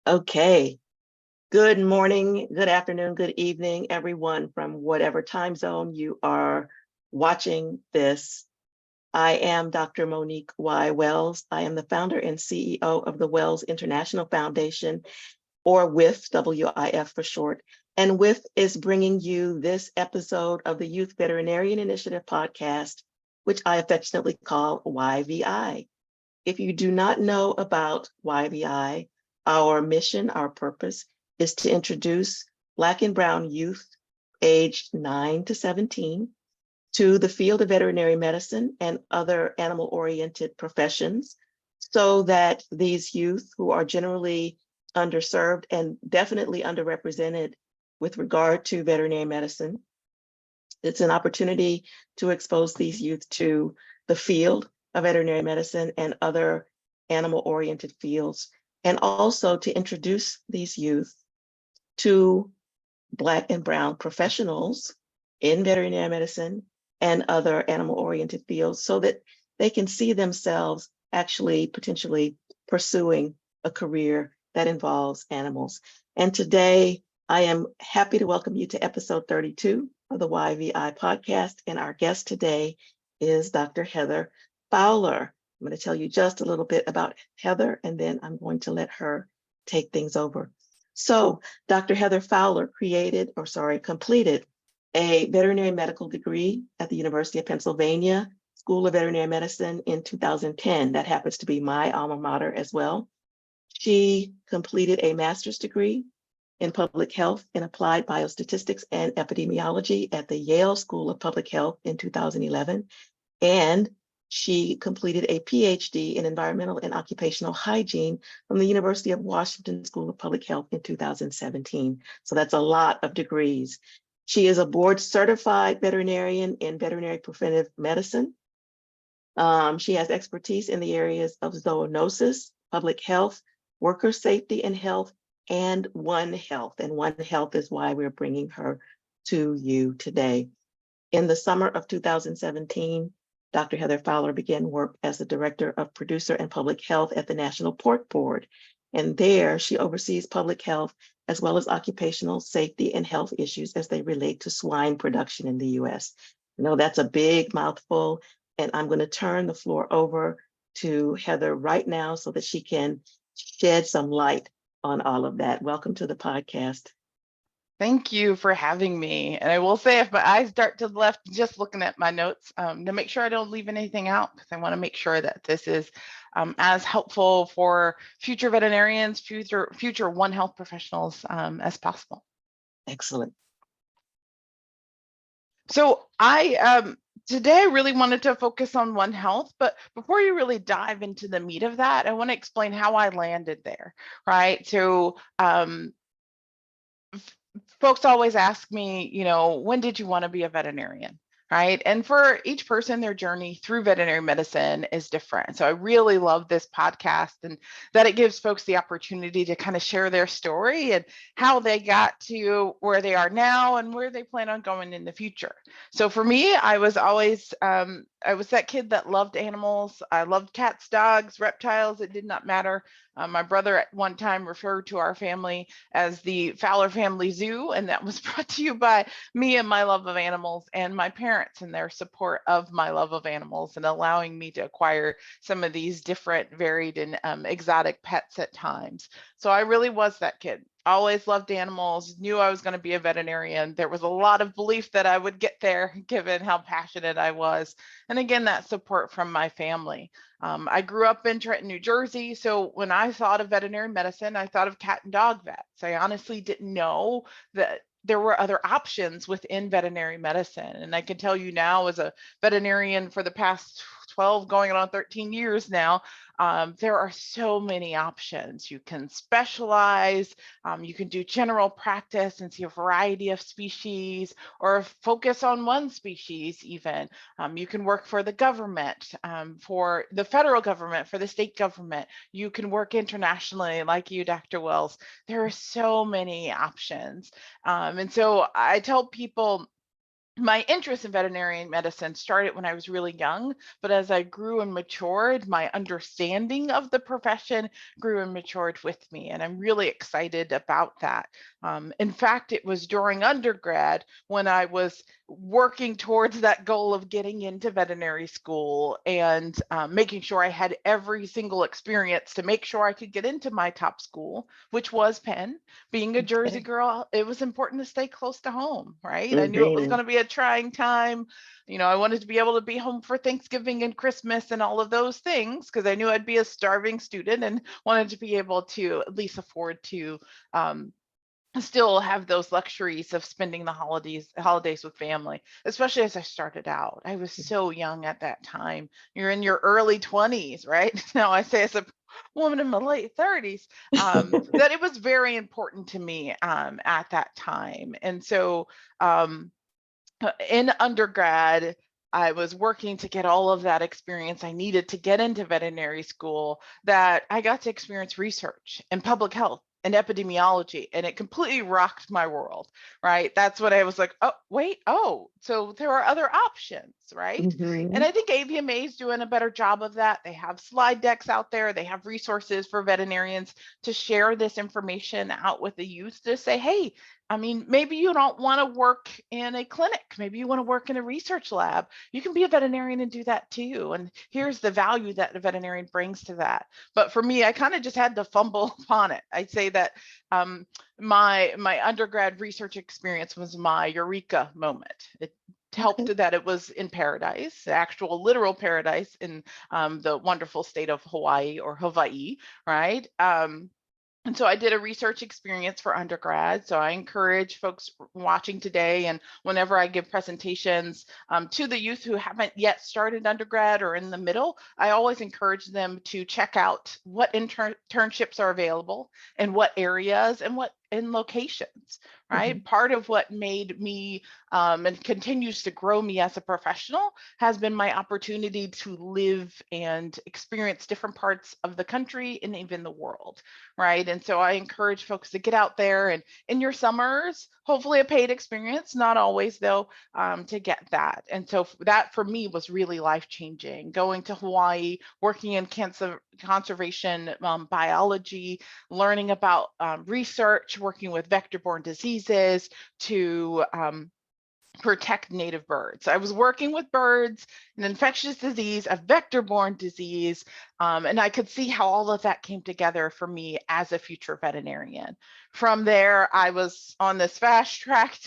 Okay. Good morning, good afternoon, good evening, everyone from whatever time zone you are watching this. I am Dr. Monique Y. Wells. I am the founder and CEO of the Wells International Foundation, or WIF, WIF for short. And WIF is bringing you this episode of the Youth Veterinarian Initiative podcast, which I affectionately call YVI. If you do not know about YVI, our mission, our purpose is to introduce Black and Brown youth aged 9 to 17 to the field of veterinary medicine and other animal-oriented professions so that these youth who are generally underserved and definitely underrepresented with regard to veterinary medicine, it's an opportunity to expose these youth to the field of veterinary medicine and other animal-oriented fields, and also to introduce these youth to Black and Brown professionals in veterinary medicine and other animal-oriented fields so that they can see themselves actually potentially pursuing a career that involves animals. And today, I am happy to welcome you to episode 32 of the YVI podcast. And our guest today is Dr. Heather Fowler. I'm going to tell you just a little bit about Heather, and then I'm going to let her take things over. So Dr. Heather Fowler completed a veterinary medical degree at the University of Pennsylvania School of Veterinary Medicine in 2010. That happens to be my alma mater as well. She completed a master's degree in public health and applied biostatistics and epidemiology at the Yale School of Public Health in 2011. And she completed a PhD in environmental and occupational hygiene from the University of Washington School of Public Health in 2017. So that's a lot of degrees. She is a board certified veterinarian in veterinary preventive medicine. She has expertise in the areas of zoonosis, public health, worker safety and health, and One Health. And One Health is why we're bringing her to you today. In the summer of 2017, Dr. Heather Fowler began work as the Director of Producer and Public Health at the National Pork Board. And there she oversees public health as well as occupational safety and health issues as they relate to swine production in the US. I know that's a big mouthful, and I'm going to turn the floor over to Heather right now so that she can shed some light on all of that. Welcome to the podcast. Thank you for having me. And I will say, if my eyes dart to the left, just looking at my notes to make sure I don't leave anything out, because I want to make sure that this is as helpful for future veterinarians, future One Health professionals as possible. Excellent. So today I really wanted to focus on One Health, but before you really dive into the meat of that, I want to explain how I landed there, right? So folks always ask me, when did you want to be a veterinarian? Right. And for each person, their journey through veterinary medicine is different. So I really love this podcast and that it gives folks the opportunity to kind of share their story and how they got to where they are now and where they plan on going in the future. So for me, I was always, I was that kid that loved animals. I loved cats, dogs, reptiles. It did not matter. My brother at one time referred to our family as the Fowler Family Zoo, and that was brought to you by me and my love of animals and my parents and their support of my love of animals and allowing me to acquire some of these different, varied and exotic pets at times. So I really was that kid. Always loved animals, knew I was going to be a veterinarian. There was a lot of belief that I would get there given how passionate I was. And again, that support from my family. I grew up in Trenton, New Jersey. So when I thought of veterinary medicine, I thought of cat and dog vets. I honestly didn't know that there were other options within veterinary medicine. And I can tell you now, as a veterinarian for the past 12 going on 13 years now, there are so many options. You can specialize, you can do general practice and see a variety of species or focus on one species even. You can work for the government, for the federal government, for the state government. You can work internationally like you, Dr. Wells. There are so many options. And so I tell people, my interest in veterinary medicine started when I was really young, but as I grew and matured, my understanding of the profession grew and matured with me. And I'm really excited about that. In fact, it was during undergrad when I was working towards that goal of getting into veterinary school and making sure I had every single experience to make sure I could get into my top school, which was Penn. Being a Jersey Okay. girl, it was important to stay close to home, right? I knew it was Mhm. going to be a trying time. I wanted to be able to be home for Thanksgiving and Christmas and all of those things because I knew I'd be a starving student and wanted to be able to at least afford to still have those luxuries of spending the holidays with family, especially as I started out. I was so young at that time. You're in your early 20s, right? Now I say as a woman in my late 30s, that it was very important to me at that time. And so in undergrad, I was working to get all of that experience I needed to get into veterinary school, that I got to experience research and public health and epidemiology, and it completely rocked my world, right? That's what I was like, oh, wait, oh, so there are other options, right? And Mhm. I think AVMA is doing a better job of that. They have slide decks out there, they have resources for veterinarians to share this information out with the youth to say, hey, I mean, maybe you don't want to work in a clinic. Maybe you want to work in a research lab. You can be a veterinarian and do that too. And here's the value that the veterinarian brings to that. But for me, I kind of just had to fumble upon it. I'd say that my undergrad research experience was my eureka moment. It Okay. helped that it was in paradise, the actual literal paradise in the wonderful state of Hawaii or Hawaii, right? And so I did a research experience for undergrad. So I encourage folks watching today, and whenever I give presentations to the youth who haven't yet started undergrad or in the middle, I always encourage them to check out what internships are available in what areas and what in locations, right? Mhm. Part of what made me and continues to grow me as a professional has been my opportunity to live and experience different parts of the country and even the world, right? And so I encourage folks to get out there and in your summers, hopefully a paid experience, not always though, to get that. And so that for me was really life changing. Going to Hawaii, working in conservation biology, learning about research, working with vector-borne diseases to protect native birds. I was working with birds, an infectious disease, a vector-borne disease, and I could see how all of that came together for me as a future veterinarian. From there, I was on this fast track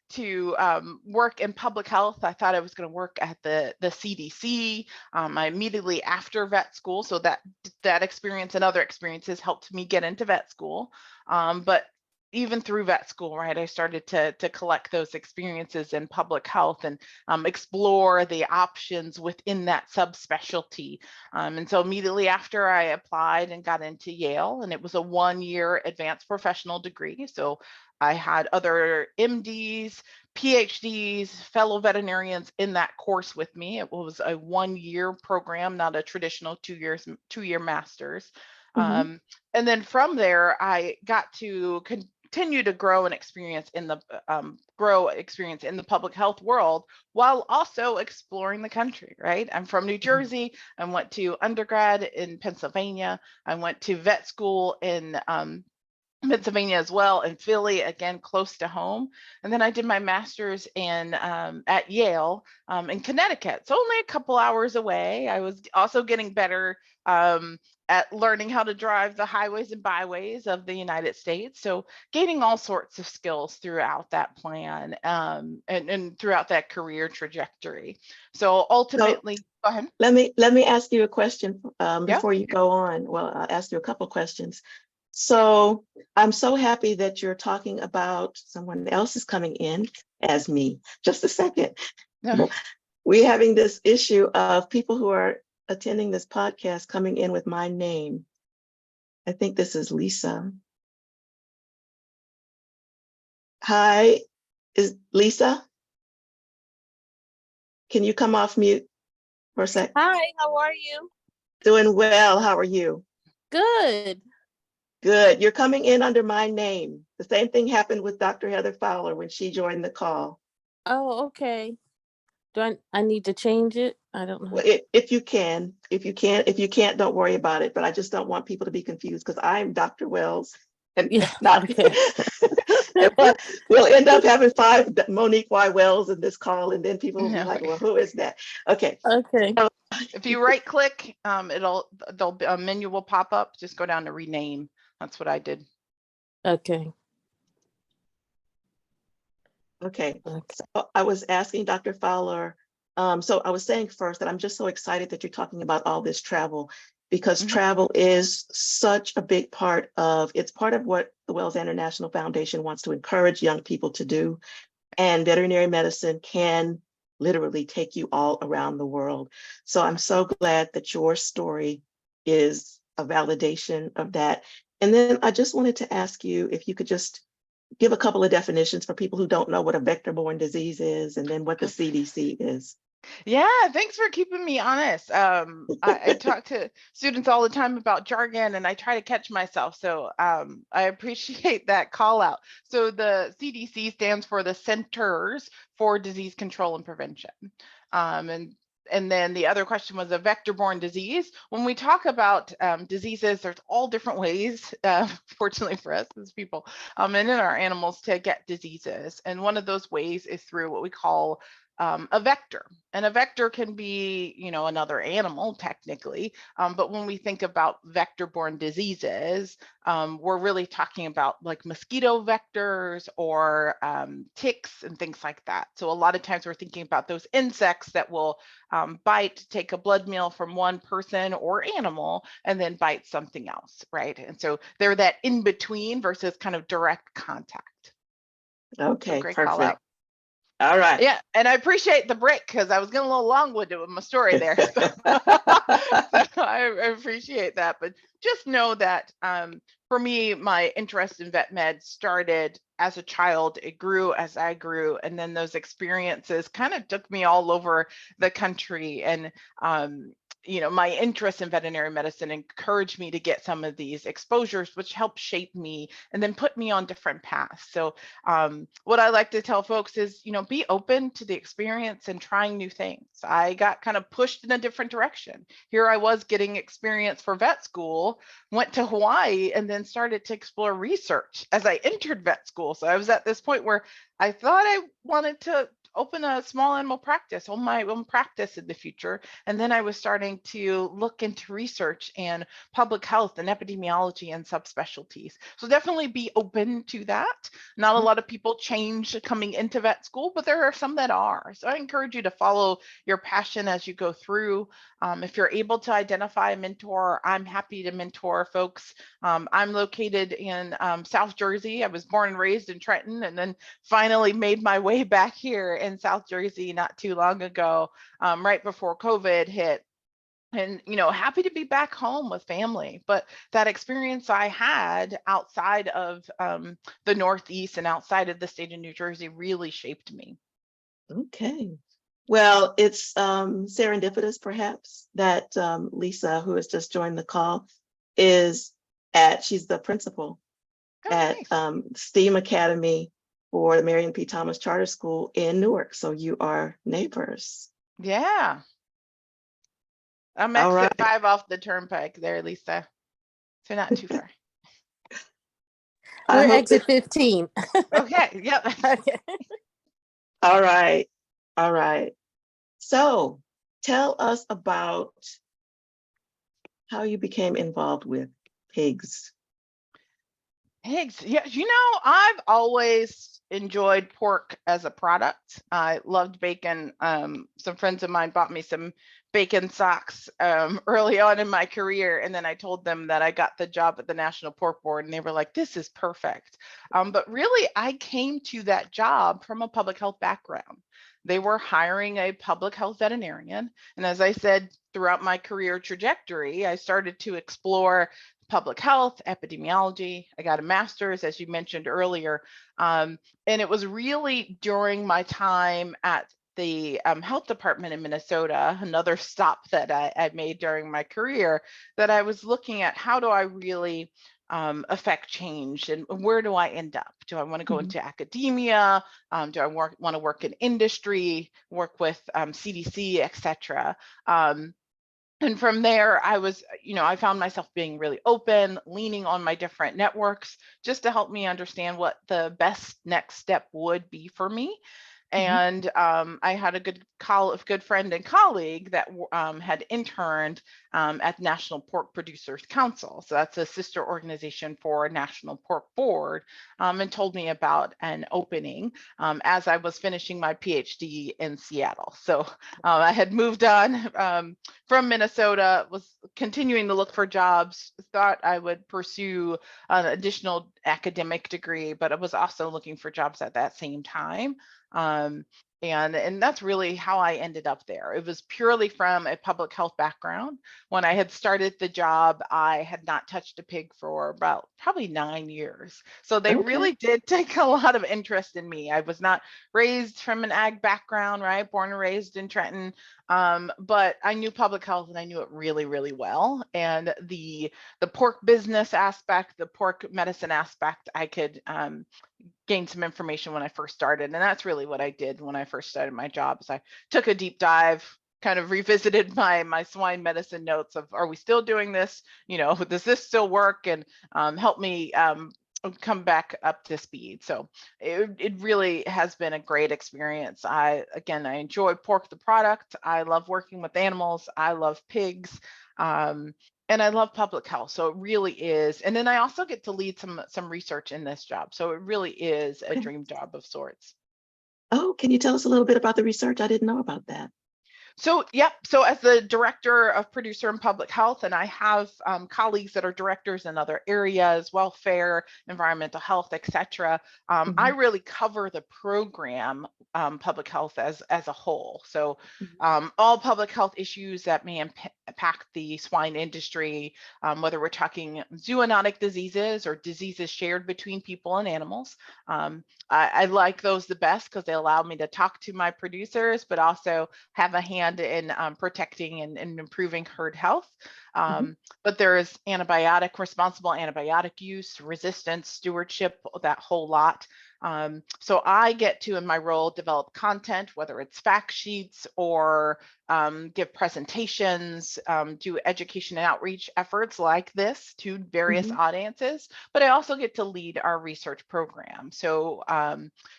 to work in public health. I thought I was going to work at the CDC. I immediately after vet school, so that experience and other experiences helped me get into vet school. But even through vet school, right, I started to collect those experiences in public health and explore the options within that subspecialty. And so immediately after I applied and got into Yale, and it was a 1-year advanced professional degree. So I had other MDs, PhDs, fellow veterinarians in that course with me. It was a 1-year program, not a traditional 2-year master's. Mhm. And then from there, I got to continue to grow and experience in the public health world while also exploring the country, right? I'm from New Mhm. Jersey. I went to undergrad in Pennsylvania. I went to vet school in Pennsylvania as well, and Philly, again, close to home. And then I did my master's in at Yale in Connecticut. So only a couple hours away. I was also getting better at learning how to drive the highways and byways of the United States. So gaining all sorts of skills throughout that plan and throughout that career trajectory. So So ultimately, go ahead. let me ask you a question Yeah. before you go on. Well, I'll ask you a couple questions. So I'm so happy that you're talking about someone else is coming in as me. Just a second. No. We're having this issue of people who are attending this podcast coming in with my name. I think this is Lisa. Hi, is Lisa? Can you come off mute for a sec? Hi, how are you? Doing well. How are you? Good. Good. You're coming in under my name. The same thing happened with Dr. Heather Fowler when she joined the call. Oh, okay. Do I need to change it? I don't know. Well, if you can, if you can't, don't worry about it. But I just don't want people to be confused because I'm Dr. Wells and Yeah, not. okay. And we'll end up having five Monique Y. Wells in this call, and then people will be No. like, "Well, who is that?" Okay. Okay. So, If you right click, a menu will pop up. Just go down to rename. That's what I did. Okay. okay. Okay. So I was asking Dr. Fowler. So I was saying first that I'm just so excited that you're talking about all this travel because Mhm. travel is such a big part of it's part of what the Wells International Foundation wants to encourage young people to do. And veterinary medicine can literally take you all around the world. So I'm so glad that your story is a validation of that. And then I just wanted to ask you if you could just give a couple of definitions for people who don't know what a vector-borne disease is and then what the CDC is. Yeah, thanks for keeping me honest. I talk to students all the time about jargon and I try to catch myself. So I appreciate that call out. So the CDC stands for the Centers for Disease Control and Prevention. And then the other question was a vector-borne disease. When we talk about diseases, there's all different ways, fortunately for us as people, and in our animals to get diseases. And one of those ways is through what we call a vector. And a vector can be, another animal technically, but when we think about vector-borne diseases, we're really talking about like mosquito vectors or ticks and things like that. So a lot of times we're thinking about those insects that will bite, take a blood meal from one person or animal, and then bite something else, right? And so they're that in between versus kind of direct contact. So Okay, great call out. perfect. All right. Yeah, and I appreciate the break because I was getting a little long-winded with my story there. So, I appreciate that. But just know that for me, my interest in vet med started as a child. It grew as I grew, and then those experiences kind of took me all over the country. And my interest in veterinary medicine encouraged me to get some of these exposures, which helped shape me and then put me on different paths. So what I like to tell folks is, be open to the experience and trying new things. I got kind of pushed in a different direction. Here I was getting experience for vet school, went to Hawaii, and then started to explore research as I entered vet school. So I was at this point where I thought I wanted to open a small animal practice, own my own practice in the future. And then I was starting to look into research and public health and epidemiology and subspecialties. So definitely be open to that. Not a lot of people change coming into vet school, but there are some that are. So I encourage you to follow your passion as you go through. If you're able to identify a mentor, I'm happy to mentor folks. I'm located in South Jersey. I was born and raised in Trenton and then finally made my way back here in South Jersey not too long ago, right before COVID hit. And happy to be back home with family, but that experience I had outside of the Northeast and outside of the state of New Jersey really shaped me. Okay. Well, it's serendipitous perhaps that Lisa, who has just joined the call, she's the principal at Nice. STEAM Academy for the Marion P. Thomas Charter School in Newark. So you are neighbors. Yeah, I'm All exit right. 5 off the turnpike there, Lisa. So not too far. I We're hope that, exit 15. Okay, yep. Okay. all right. All right. So tell us about how you became involved with pigs. Pigs. Yeah, I've always enjoyed pork as a product. I loved bacon. Some friends of mine bought me some bacon socks early on in my career, and then I told them that I got the job at the National Pork Board, and they were like, "This is perfect." But really, I came to that job from a public health background. They were hiring a public health veterinarian, and as I said, throughout my career trajectory, I started to explore public health, epidemiology. I got a master's, as you mentioned earlier. And it was really during my time at the health department in Minnesota, another stop that I made during my career, that I was looking at how do I really affect change, and where do I end up? Do I want to go Mhm. into academia? Do I want to work in industry, work with CDC, etc.? And from there, I found myself being really open, leaning on my different networks just to help me understand what the best next step would be for me. Mhm. And I had a good friend and colleague that had interned at National Pork Producers Council. So that's a sister organization for National Pork Board, and told me about an opening as I was finishing my PhD in Seattle. So I had moved on from Minnesota, was continuing to look for jobs, thought I would pursue an additional academic degree, but I was also looking for jobs at that same time. And that's really how I ended up there. It was purely from a public health background. When I had started the job, I had not touched a pig for about probably 9 years. So they Okay. really did take a lot of interest in me. I was not raised from an ag background, right? Born and raised in Trenton. But I knew public health and I knew it really, really well. And the pork business aspect, the pork medicine aspect, I could gain some information when I first started. And that's really what I did when I first started my job. Is I took a deep dive, kind of revisited my swine medicine notes of, are we still doing this? Does this still work? And help me come back up to speed. So it really has been a great experience. I enjoy pork, the product. I love working with animals. I love pigs. And I love public health. So it really is. And then I also get to lead some research in this job. So it really is a Okay. dream job of sorts. Oh, can you tell us a little bit about the research? I didn't know about that. So, yep. So as the director of producer and public health, and I have colleagues that are directors in other areas, welfare, environmental health, etc. I Mhm. really cover the program public health as a whole. So Mhm. all public health issues that may impact the swine industry, whether we're talking zoonotic diseases or diseases shared between people and animals. I like those the best because they allow me to talk to my producers, but also have a hand in protecting and improving herd health. Mhm. But there is responsible antibiotic use, resistance, stewardship, that whole lot. So I get to, in my role, develop content, whether it's fact sheets or give presentations, do education and outreach efforts like this to various Mhm. audiences, but I also get to lead our research program. So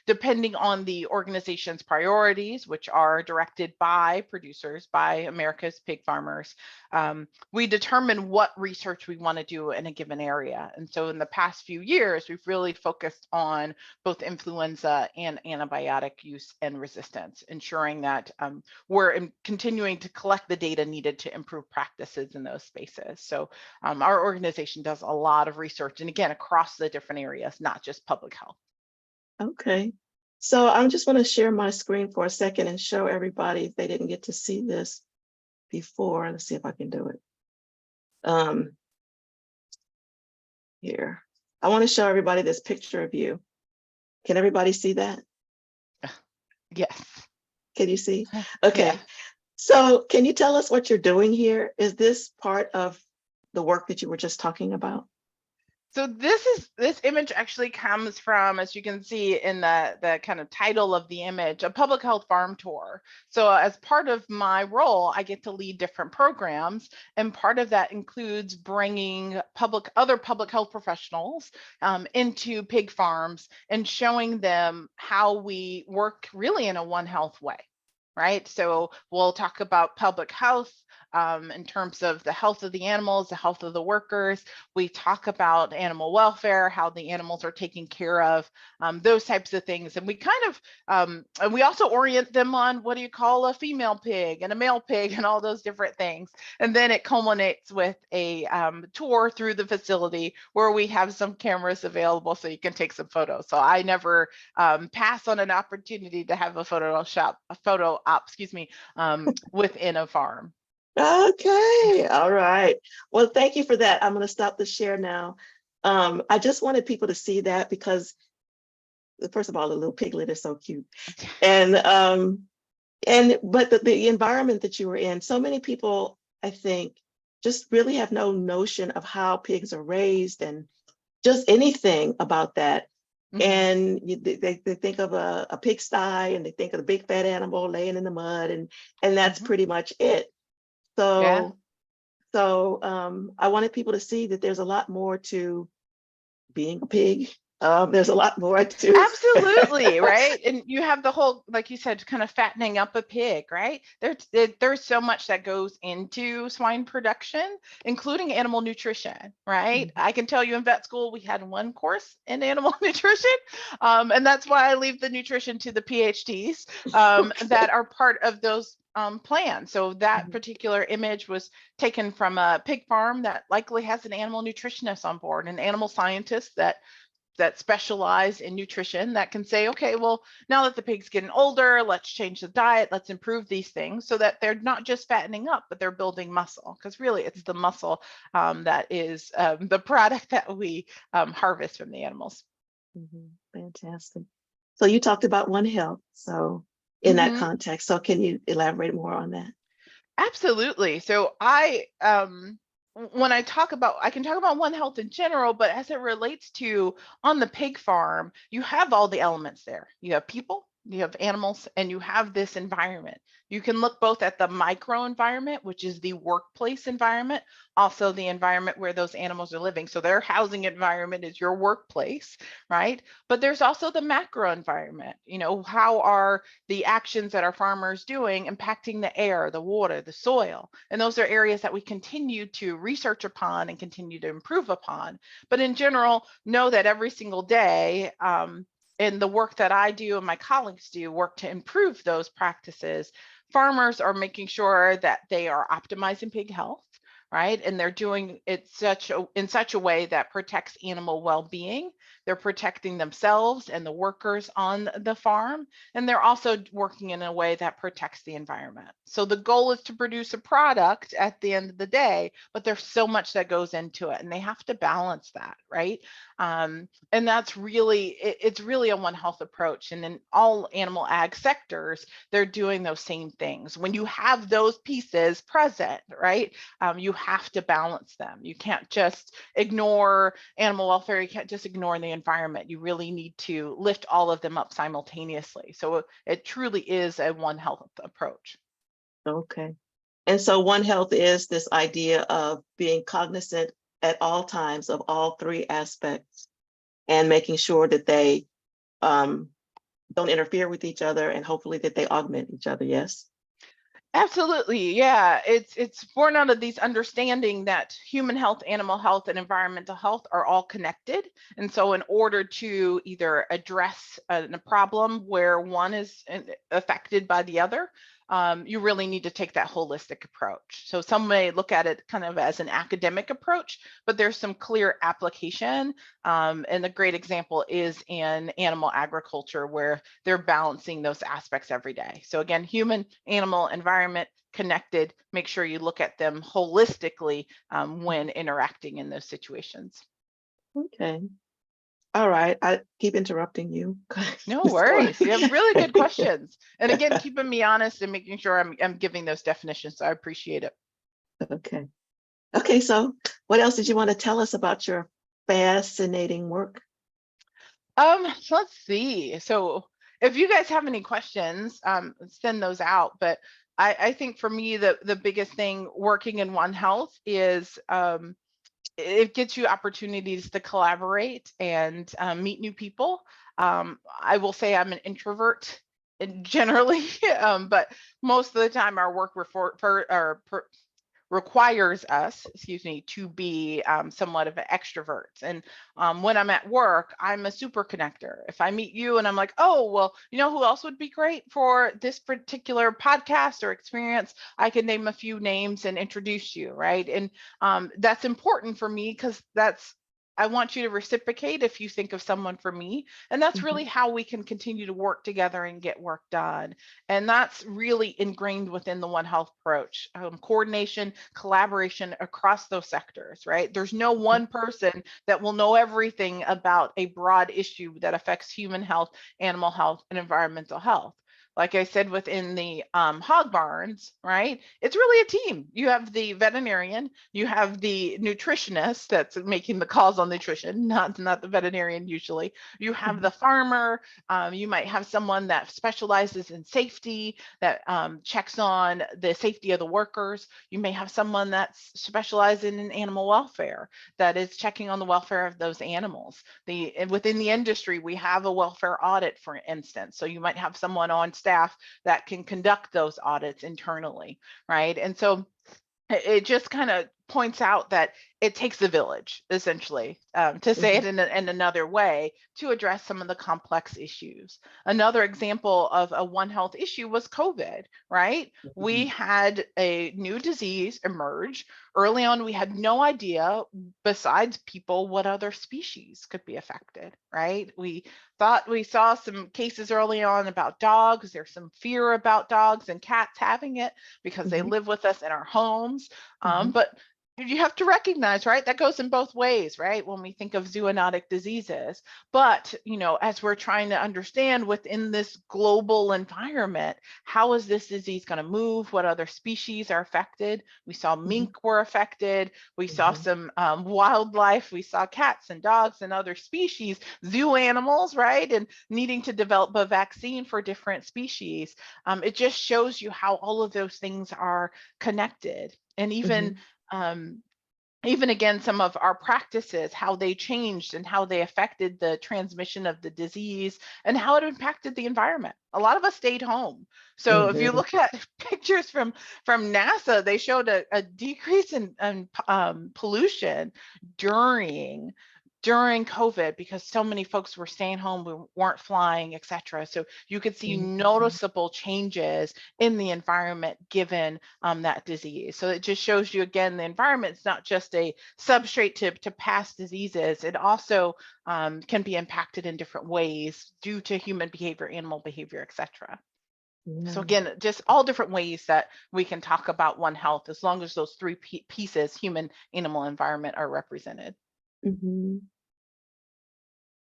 depending on the organization's priorities, which are directed by producers, by America's pig farmers, we determine what research we want to do in a given area. And so in the past few years, we've really focused on both influenza and antibiotic use and resistance, ensuring that we're continuing to collect the data needed to improve practices in those spaces. So our organization does a lot of research, and again, across the different areas, not just public health. Okay. So I just want to share my screen for a second and show everybody if they didn't get to see this before. Let's see if I can do it. Here. I want to show everybody this picture of you. Can everybody see that? Yes. Can you see? Yeah. Okay. So can you tell us what you're doing here? Is this part of the work that you were just talking about? So this image actually comes from, as you can see in the kind of title of the image, a public health farm tour. So as part of my role, I get to lead different programs, and part of that includes bringing other public health professionals into pig farms and showing them how we work really in a One Health way. Right. So we'll talk about public health in terms of the health of the animals, the health of the workers. We talk about animal welfare, how the animals are taken care of, those types of things. And we kind of, and we also orient them on what do you call a female pig and a male pig and all those different things. And then it culminates with a tour through the facility where we have some cameras available so you can take some photos. So I never pass on an opportunity to have a photo op, within a farm. Okay. All right. Well, thank you for that. I'm going to stop the share now. I just wanted people to see that because first of all, the little piglet is so cute. And but the environment that you were in, so many people, I think, just really have no notion of how pigs are raised and just anything about that. Mhm. And they think of a pigsty, and they think of the big fat animal laying in the mud, and that's Mhm. pretty much it. Yeah. So I wanted people to see that there's a lot more to being a pig. There's a lot more to Absolutely, right? And you have the whole, like you said, kind of fattening up a pig, right? There's so much that goes into swine production, including animal nutrition, right? Mhm. I can tell you in vet school, we had one course in animal nutrition, and that's why I leave the nutrition to the PhDs that are part of those plans. So that Mhm. particular image was taken from a pig farm that likely has an animal nutritionist on board, an animal scientist that specialize in nutrition that can say, okay, well, now that the pig's getting older, let's change the diet, let's improve these things so that they're not just fattening up, but they're building muscle. Because really, it's the muscle that is the product that we harvest from the animals. Mhm. Fantastic. So you talked about One Health. So in that Mhm. context, so can you elaborate more on that? Absolutely. So when I can talk about One Health in general, but as it relates to on the pig farm, you have all the elements there. You have people, you have animals, and you have this environment. You can look both at the micro environment, which is the workplace environment, also the environment where those animals are living. So their housing environment is your workplace, right? But there's also the macro environment. How are the actions that our farmers doing impacting the air, the water, the soil? And those are areas that we continue to research upon and continue to improve upon. But in general, know that every single day, in the work that I do and my colleagues do work to improve those practices, farmers are making sure that they are optimizing pig health, right? And they're doing it in such a way that protects animal well-being. They're protecting themselves and the workers on the farm, and they're also working in a way that protects the environment. So the goal is to produce a product at the end of the day, but there's so much that goes into it, and they have to balance that, right? And that's really, it's really a One Health approach. And in all animal ag sectors, they're doing those same things. When you have those pieces present, right, you have to balance them. You can't just ignore animal welfare. You can't just ignore the environment. You really need to lift all of them up simultaneously. So it truly is a One Health approach. Okay. And so One Health is this idea of being cognizant at all times of all three aspects and making sure that they don't interfere with each other, and hopefully that they augment each other. Yes. Absolutely. Yeah. It's born out of these understanding that human health, animal health, and environmental health are all connected. And so in order to either address a problem where one is affected by the other, you really need to take that holistic approach. So some may look at it kind of as an academic approach, but there's some clear application. And a great example is in animal agriculture, where they're balancing those aspects every day. So again, human, animal, environment, connected, make sure you look at them holistically when interacting in those situations. Okay. All right. I keep interrupting you. No Go on. worries. You have really good questions. And again, keeping me honest and making sure I'm giving those definitions. So I appreciate it. Okay. Okay. So what else did you want to tell us about your fascinating work? So let's see. So if you guys have any questions, send those out. But I think for me, the biggest thing working in One Health is it gets you opportunities to collaborate and meet new people. I will say I'm an introvert generally, but most of the time our work requires us, to be somewhat of an extrovert. And when I'm at work, I'm a super connector. If I meet you and I'm like, oh, well, you know who else would be great for this particular podcast or experience, I can name a few names and introduce you, right? And that's important for me because I want you to reciprocate if you think of someone for me. And that's really Mhm. how we can continue to work together and get work done. And that's really ingrained within the One Health approach, coordination, collaboration across those sectors, right? There's no one person that will know everything about a broad issue that affects human health, animal health, and environmental health. like I said, within the hog barns, right? It's really a team. You have the veterinarian, you have the nutritionist that's making the calls on nutrition, not the veterinarian usually. You have the farmer. You might have someone that specializes in safety, that checks on the safety of the workers. You may have someone that's specializing in animal welfare, that is checking on the welfare of those animals. Within the industry, we have a welfare audit, for instance. So you might have someone on staff that can conduct those audits internally, right? And so it just kind of points out that it takes a village, essentially, to say it in another way, to address some of the complex issues. Another example of a One Health issue was COVID, right? We had a new disease emerge. Early on, we had no idea, besides people, what other species could be affected, right? We thought we saw some cases early on about dogs. There's some fear about dogs and cats having it because they live with us in our homes. But you have to recognize, right, that goes in both ways, right, when we think of zoonotic diseases. But, you know, as we're trying to understand within this global environment, how is this disease going to move? What other species are affected? We saw mink were affected. We saw some wildlife. We saw cats and dogs and other species, zoo animals, right, and needing to develop a vaccine for different species. It just shows you how all of those things are connected. And even again, some of our practices, how they changed and how they affected the transmission of the disease and how it impacted the environment. A lot of us stayed home. So if you look at pictures from NASA, they showed a decrease in pollution during COVID, because so many folks were staying home, we weren't flying, et cetera. So you could see noticeable changes in the environment given that disease. So it just shows you, again, the environment's not just a substrate to pass diseases. It also can be impacted in different ways due to human behavior, animal behavior, et cetera. So again, just all different ways that we can talk about One Health, as long as those three pieces, human, animal, environment, are represented.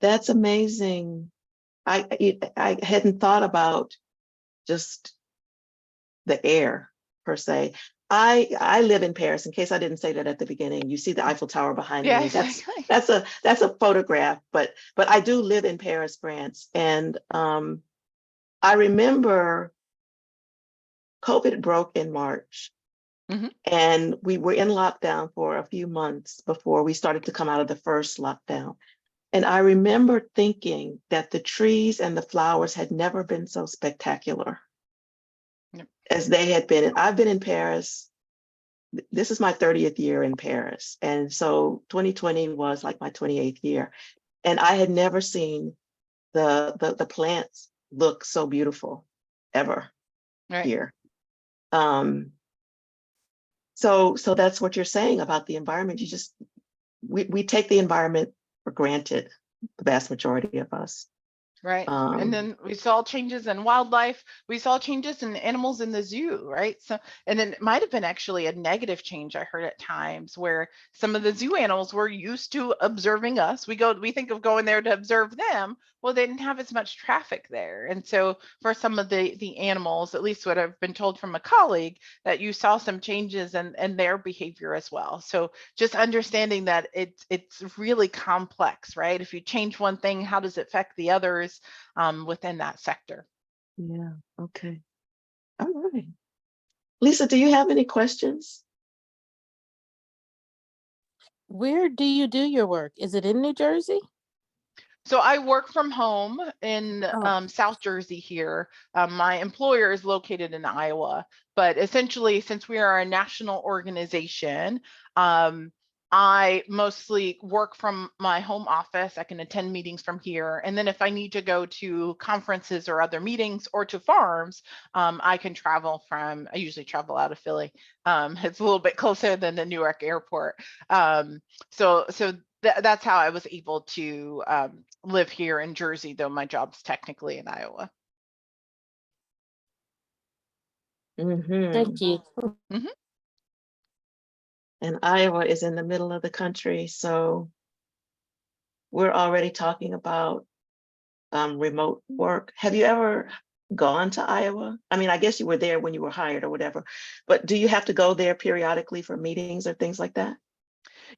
That's amazing. I hadn't thought about just the air per se. I live in Paris. In case I didn't say that at the beginning, you see the Eiffel Tower behind me. Exactly. That's a photograph, but I do live in Paris, France, and I remember COVID broke in March. And we were in lockdown for a few months before we started to come out of the first lockdown. And I remember thinking that the trees and the flowers had never been so spectacular as they had been. I've been in Paris. This is my 30th year in Paris. And so 2020 was like my 28th year. And I had never seen the plants look so beautiful ever here. So that's what you're saying about the environment. We take the environment for granted, the vast majority of us. Right. And then we saw changes in wildlife. We saw changes in animals in the zoo, right? So, and then it might have been actually a negative change, I heard at times, where some of the zoo animals were used to observing us. We think of going there to observe them. Well, they didn't have as much traffic there. And so for some of the animals, at least what I've been told from a colleague, that you saw some changes in their behavior as well. So just understanding that it's really complex, right? If you change one thing, how does it affect the others within that sector? Yeah, okay. All right. Lisa, do you have any questions? Where do you do your work? Is it in New Jersey? So I work from home in South Jersey here. My employer is located in Iowa, but essentially, since we are a national organization, I mostly work from my home office. I can attend meetings from here. And then if I need to go to conferences or other meetings or to farms, I can travel I usually travel out of Philly. It's a little bit closer than the Newark airport. So that's how I was able to live here in Jersey, though my job's technically in Iowa. Thank you. And Iowa is in the middle of the country, so we're already talking about remote work. Have you ever gone to Iowa? I mean, I guess you were there when you were hired or whatever, but do you have to go there periodically for meetings or things like that?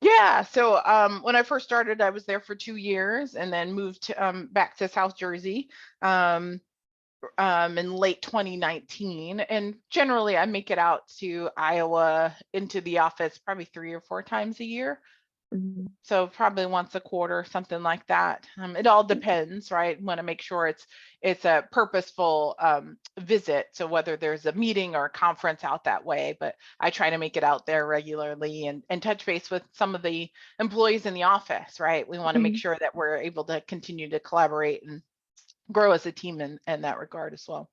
Yeah, so when I first started, I was there for 2 years and then moved back to South Jersey in late 2019. And generally, I make it out to Iowa into the office probably 3 or 4 times a year. Mhm. So probably once a quarter, something like that. It all depends, right? Want to make sure it's a purposeful visit. So whether there's a meeting or a conference out that way, but I try to make it out there regularly and touch base with some of the employees in the office, right? We want to make Mhm. sure that we're able to continue to collaborate and grow as a team in that regard as well.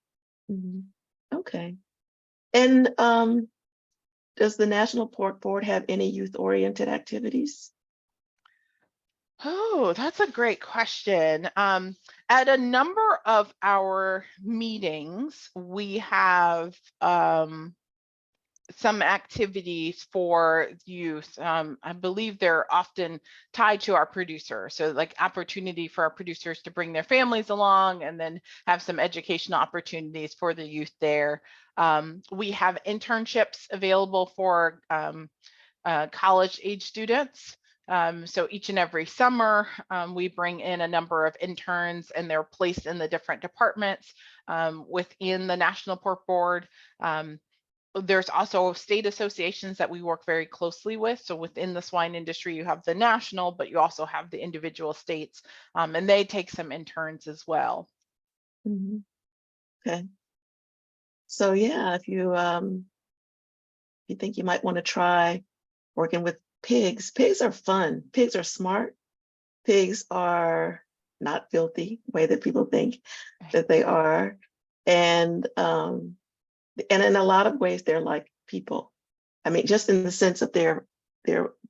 Mhm. Okay. And does the National Pork Board have any youth-oriented activities? Oh, that's a great question. At a number of our meetings, we have some activities for youth. I believe they're often tied to our producers. So like opportunity for our producers to bring their families along and then have some educational opportunities for the youth there. We have internships available for college age students. So each and every summer, we bring in a number of interns and they're placed in the different departments within the National Pork Board. There's also state associations that we work very closely with. So within the swine industry, you have the national, but you also have the individual states, and they take some interns as well. Mhm. Okay. So yeah, if you think you might want to try working with pigs, pigs are fun. Pigs are smart. Pigs are not filthy, the way that people think that they are. And in a lot of ways, they're like people. I mean, just in the sense of their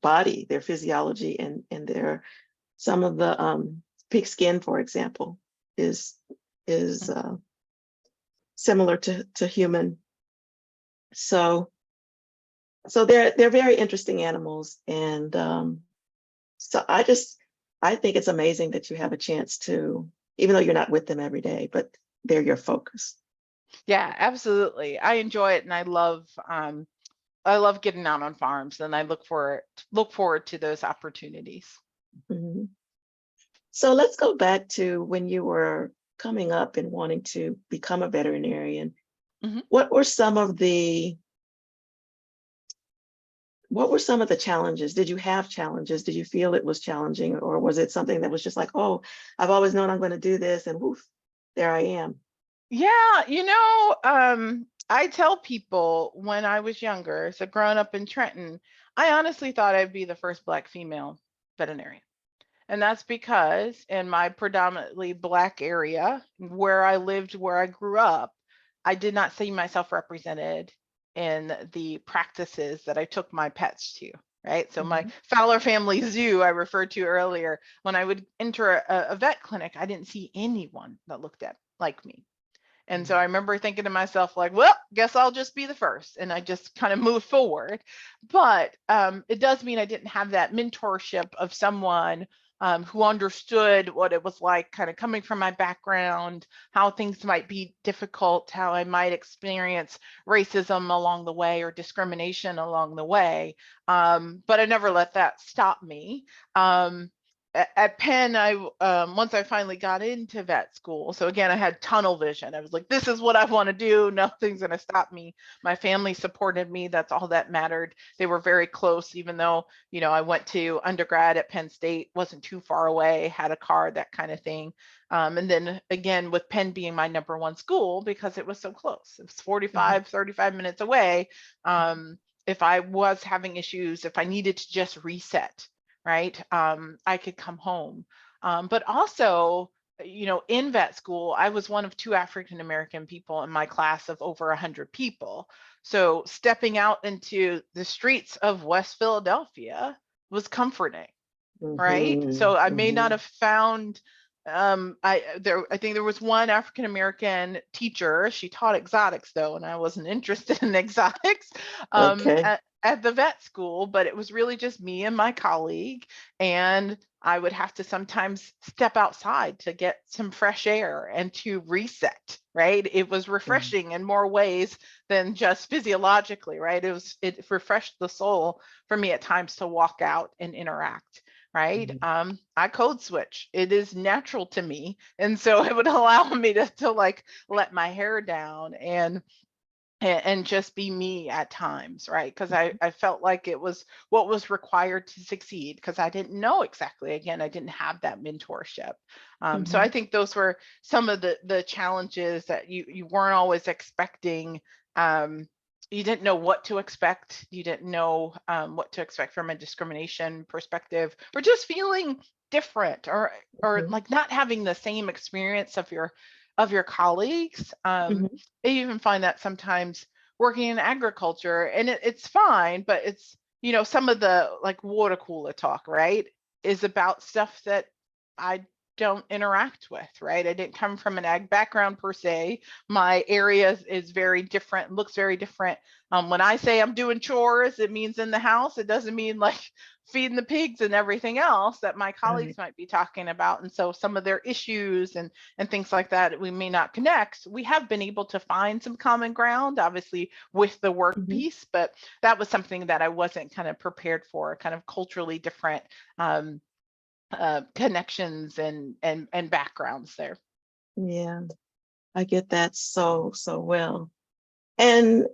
body, their physiology, and their some of the pig skin, for example, is similar to human. So they're very interesting animals, and so I think it's amazing that you have a chance to, even though you're not with them every day, but they're your focus. Yeah, absolutely. I enjoy it, and I love getting out on farms, and I look forward to those opportunities. Mhm. So let's go back to when you were coming up and wanting to become a veterinarian. Mhm. What were some of the challenges? Did you have challenges? Did you feel it was challenging, or was it something that was just like, oh, I've always known I'm going to do this, and woof, there I am. Yeah, I tell people when I was younger, so growing up in Trenton, I honestly thought I'd be the first Black female veterinarian. And that's because in my predominantly Black area where I lived, where I grew up, I did not see myself represented in the practices that I took my pets to. Right. So my Mhm. Fowler family zoo I referred to earlier, when I would enter a vet clinic, I didn't see anyone that looked at like me. And so I remember thinking to myself, like, well, guess I'll just be the first. And I just kind of moved forward. But it does mean I didn't have that mentorship of someone who understood what it was like, kind of coming from my background, how things might be difficult, how I might experience racism along the way or discrimination along the way. But I never let that stop me. At Penn, once I finally got into vet school, so again, I had tunnel vision. I was like, this is what I want to do. Nothing's going to stop me. My family supported me. That's all that mattered. They were very close, even though, I went to undergrad at Penn State, wasn't too far away, had a car, that kind of thing. And then again, with Penn being my number one school, because it was so close, it was 45, 35 minutes away. If I was having issues, if I needed to just reset, right? I could come home. But also, in vet school, I was one of 2 African American people in my class of over 100 people. So stepping out into the streets of West Philadelphia was comforting, right? Mhm. So I may not Mhm. have found I think there was one African American teacher. She taught exotics though, and I wasn't interested in exotics Okay. at the vet school, but it was really just me and my colleague, and I would have to sometimes step outside to get some fresh air and to reset, right? It was refreshing in more ways than just physiologically, right? It refreshed the soul for me at times to walk out and interact. Right. I code switch. It is natural to me. And so it would allow me to like let my hair down and just be me at times, right? Because I felt like it was what was required to succeed, because I didn't know exactly. Again, I didn't have that mentorship. So I think those were some of the challenges that you weren't always expecting. You didn't know what to expect. You didn't know what to expect from a discrimination perspective, or just feeling different, or like not having the same experience of your colleagues. I even find that sometimes working in agriculture, and it's fine, but it's, some of the like water cooler talk, right, is about stuff that I don't interact with, right? I didn't come from an ag background per se. My area is very different, looks very different. When I say I'm doing chores, it means in the house. It doesn't mean like feeding the pigs and everything else that my colleagues might be talking about. And so some of their issues and things like that, we may not connect. We have been able to find some common ground, obviously, with the work piece, but that was something that I wasn't kind of prepared for, kind of culturally different connections and backgrounds there. Yeah, I get that so well. And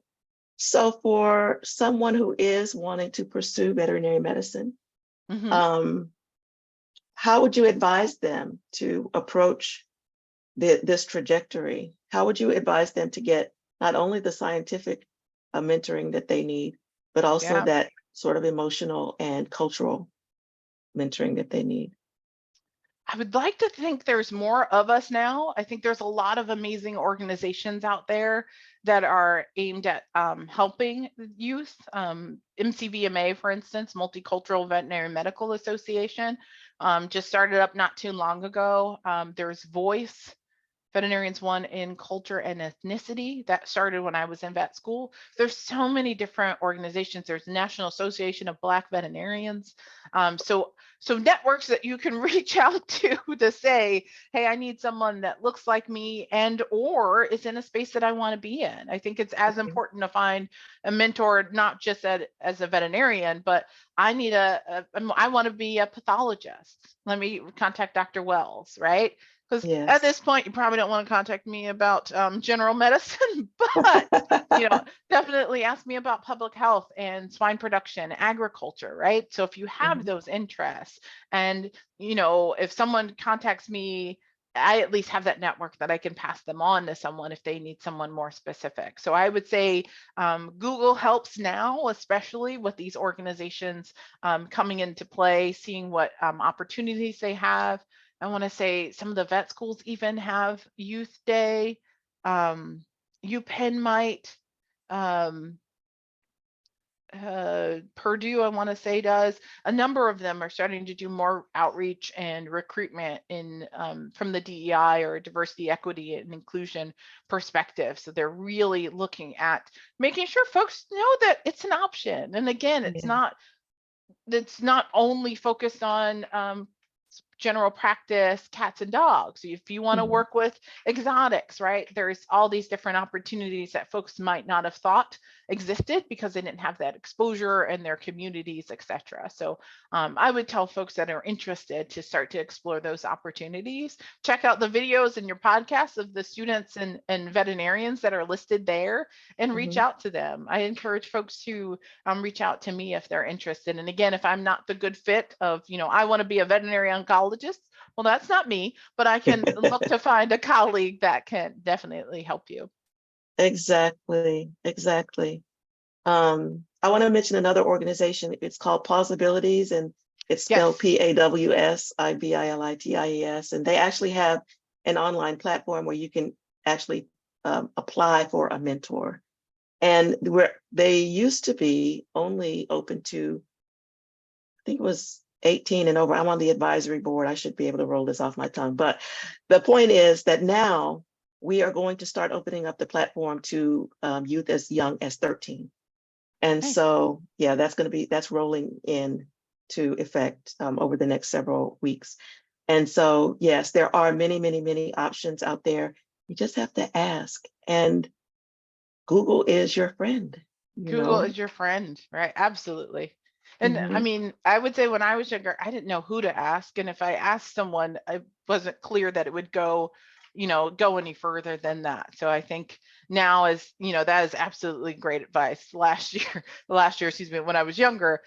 so for someone who is wanting to pursue veterinary medicine, how would you advise them to approach this trajectory? How would you advise them to get not only the scientific mentoring that they need, but also that sort of emotional and cultural mentoring that they need? I would like to think there's more of us now. I think there's a lot of amazing organizations out there that are aimed at helping youth. MCVMA, for instance, Multicultural Veterinary Medical Association, just started up not too long ago. There's Voice, Veterinarians One in Culture and Ethnicity, that started when I was in vet school. There's so many different organizations. There's the National Association of Black Veterinarians. So networks that you can reach out to say, hey, I need someone that looks like me and or is in a space that I want to be in. I think it's as important to find a mentor, not just as a veterinarian, but I need I want to be a pathologist. Let me contact Dr. Wells, right? Because at this point, you probably don't want to contact me about general medicine, but definitely ask me about public health and swine production, agriculture, right? So if you have those interests, and if someone contacts me, I at least have that network that I can pass them on to someone if they need someone more specific. So I would say Google helps now, especially with these organizations coming into play, seeing what opportunities they have. I want to say some of the vet schools even have youth day. UPenn might. Purdue, I want to say, does. A number of them are starting to do more outreach and recruitment in from the DEI or diversity, equity, and inclusion perspective. So they're really looking at making sure folks know that it's an option. And again, it's not only focused on general practice cats and dogs. If you want to work with exotics, right, there's all these different opportunities that folks might not have thought existed because they didn't have that exposure in their communities, etc. So I would tell folks that are interested to start to explore those opportunities. Check out the videos in your podcast of the students and veterinarians that are listed there, and reach out to them. I encourage folks to reach out to me if they're interested. And again, if I'm not the good fit of, I want to be a veterinary oncologist, well, that's not me, but I can look to find a colleague that can definitely help you. Exactly. I want to mention another organization. It's called Plausibilities, and it's spelled PAWSIBILITIES. And they actually have an online platform where you can actually apply for a mentor. And they used to be only open to, I think it was 18 and over. I'm on the advisory board. I should be able to roll this off my tongue. But the point is that now we are going to start opening up the platform to youth as young as 13. And Nice. so, yeah, that's rolling in to effect over the next several weeks. And so, yes, there are many, many, many options out there. You just have to ask. And Google is your friend, Google is your friend, right? Absolutely. And I Mhm. mean, I would say when I was younger, I didn't know who to ask. And if I asked someone, I wasn't clear that it would go, go any further than that. So I think now that is absolutely great advice. Last year, excuse me, when I was younger,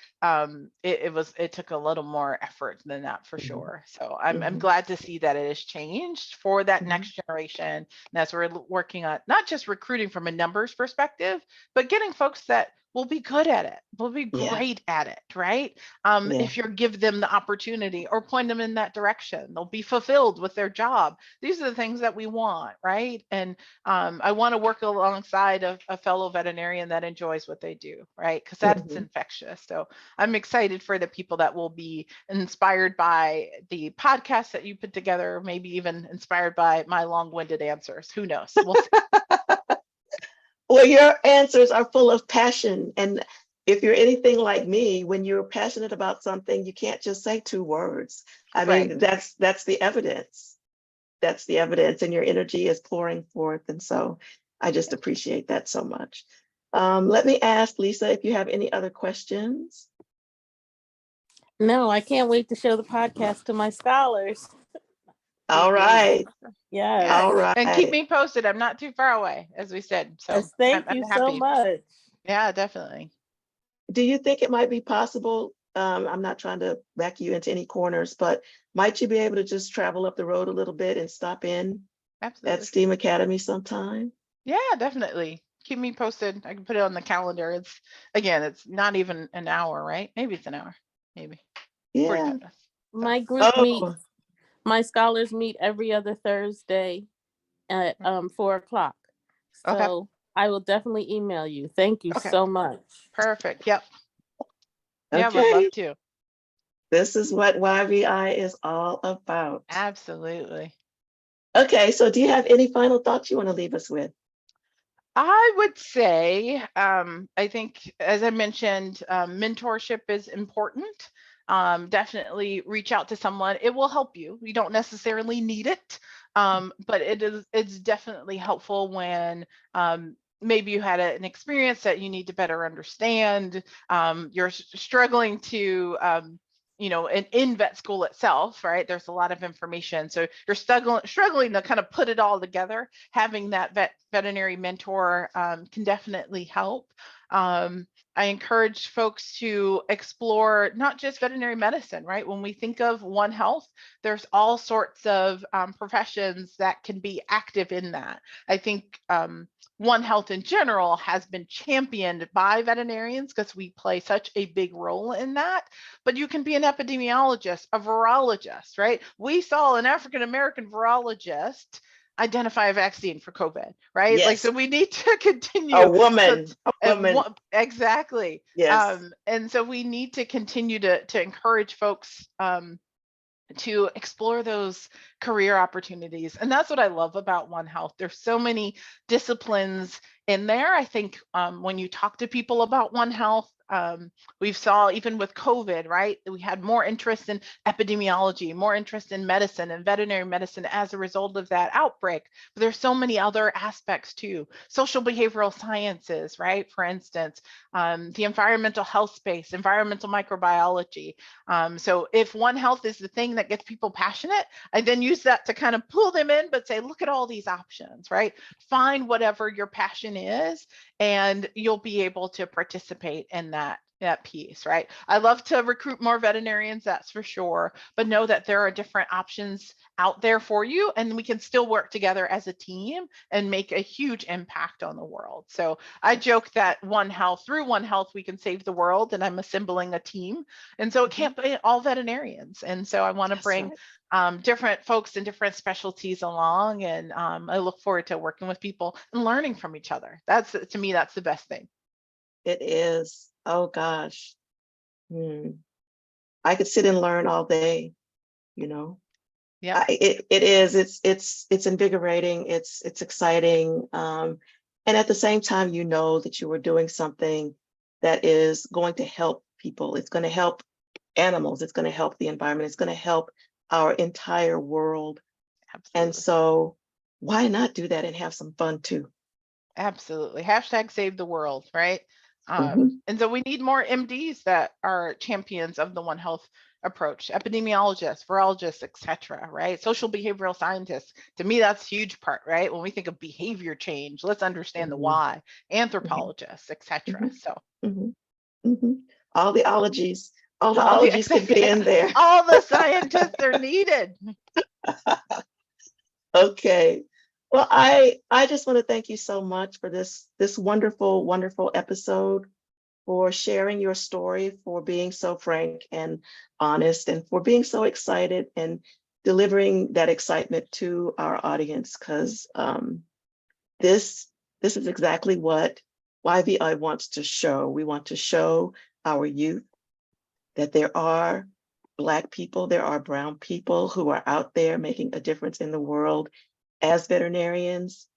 it took a little more effort than that for Mhm. sure. So I'm Mhm. glad to see that it has changed for that Mhm. next generation. And as we're working on not just recruiting from a numbers perspective, but getting folks that will be good at it, will be Yeah, great at it, right? yeah. If you give them the opportunity or point them in that direction, they'll be fulfilled with their job. These are the things that we want, right? And I want to work alongside a fellow veterinarian that enjoys what they do, right? Because that's Mhm. infectious. So I'm excited for the people that will be inspired by the podcast that you put together, maybe even inspired by my long-winded answers. Who knows? We'll see. Well, your answers are full of passion. And if you're anything like me, when you're passionate about something, you can't just say 2 words. I Right. mean, that's the evidence. That's the evidence, and your energy is pouring forth. And so I just appreciate that so much. Let me ask Lisa if you have any other questions. No, I can't wait to show the podcast to my scholars. All Indeed. right. Yes. All And keep right. me posted. I'm not too far away, as we said. So Yes, thank I'm you so happy. much. Yeah, definitely. Do you think it might be possible? I'm not trying to back you into any corners, but might you be able to just travel up the road a little bit and stop in at Absolutely. STEAM Academy sometime? Yeah, definitely. Keep me posted. I can put it on the calendar. It's not even an hour, right? Maybe it's an hour. Maybe Yeah. 45 minutes. So, My group Oh, my scholars meet every other Thursday at 4 o'clock. okay. So I will definitely email you. Thank you Okay. so much. Perfect. Yep. Yeah, would okay. love to. This is what YVI is all about. Absolutely. Okay, so do you have any final thoughts you want to leave us with? I would say, I think, as I mentioned, mentorship is important. Definitely reach out to someone. It will help you. You don't necessarily need it, but it's definitely helpful when maybe you had an experience that you need to better understand. You're struggling to in vet school itself, right? There's a lot of information. So you're struggling to kind of put it all together. Having that veterinary mentor can definitely help. I encourage folks to explore not just veterinary medicine, right? When we think of One Health, there's all sorts of professions that can be active in that. I think One Health in general has been championed by veterinarians because we play such a big role in that. But you can be an epidemiologist, a virologist, right? We saw an African American virologist identify a vaccine for COVID, right? Like, Yes, so we need to continue. a woman, a woman. Exactly. Yes. And so we need to continue to encourage folks to explore those career opportunities. And that's what I love about One Health. There's so many disciplines in there. I think when you talk to people about One Health, we've saw even with COVID, right? We had more interest in epidemiology, more interest in medicine and veterinary medicine as a result of that outbreak. But there's so many other aspects too. Social behavioral sciences, right? For instance, the environmental health space, environmental microbiology. So if One Health is the thing that gets people passionate, I then use that to kind of pull them in, but say, look at all these options, right? Find whatever your passion is, and you'll be able to participate in that piece, right? I love to recruit more veterinarians, that's for sure, but know that there are different options out there for you, and we can still work together as a team and make a huge impact on the world. So I joke that through One Health, we can save the world, and I'm assembling a team. And so it can't be all veterinarians. And so I want to That's bring right. different folks in different specialties along. And I look forward to working with people and learning from each other. To me, that's the best thing. It is. Oh gosh. Hmm. I could sit and learn all day, you know. Yeah, It's invigorating, it's exciting. And at the same time, you know that you are doing something that is going to help people. It's going to help animals, it's going to help the environment, it's going to help our entire world. And absolutely. so why not do that and have some fun too? Absolutely. Hashtag save the world, right? Mhm, And so we need more MDs that are champions of the One Health approach, epidemiologists, virologists, etc., right? Social behavioral scientists. To me, that's a huge part, right? When we think of behavior change, let's understand the mhm, why, mhm, anthropologists, etc. mhm, So mhm, mhm. All the ologies, all the all the ologies could be in there. all the scientists are needed. Okay. Well, I just want to thank you so much for this wonderful, wonderful episode, for sharing your story, for being so frank and honest, and for being so excited and delivering that excitement to our audience. Because this this is exactly what YVI wants to show. We want to show our youth that there are Black people, there are brown people who are out there making a difference in the world as veterinarians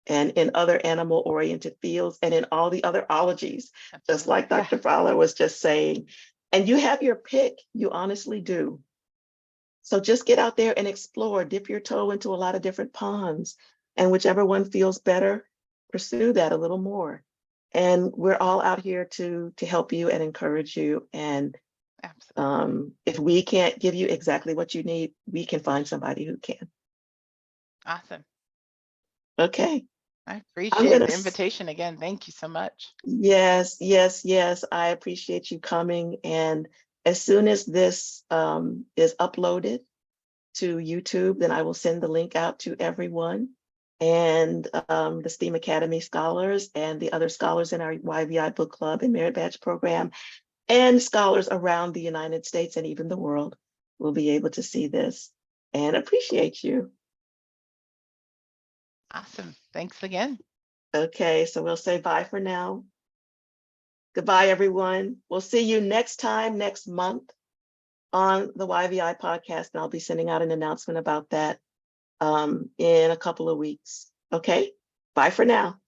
and in other animal-oriented fields and in all the other ologies, just Absolutely. like Yeah. Dr. Fowler was just saying. And you have your pick, you honestly do. So just get out there and explore, dip your toe into a lot of different ponds, and whichever one feels better, pursue that a little more. And we're all out here to help you and encourage you. And Absolutely. if we can't give you exactly what you need, we can find somebody who can. Awesome. Okay, I I'm appreciate gonna. the invitation again. Thank you so much. Yes, yes, yes. I appreciate you coming. And as soon as this is uploaded to YouTube, then I will send the link out to everyone. And the STEAM Academy scholars and the other scholars in our YVI book club and merit badge program, and scholars around the United States and even the world will be able to see this and appreciate you. Awesome. Thanks again. Okay, so we'll say bye for now. Goodbye, everyone. We'll see you next time, next month on the YVI podcast, and I'll be sending out an announcement about that in a couple of weeks. Okay, bye for now.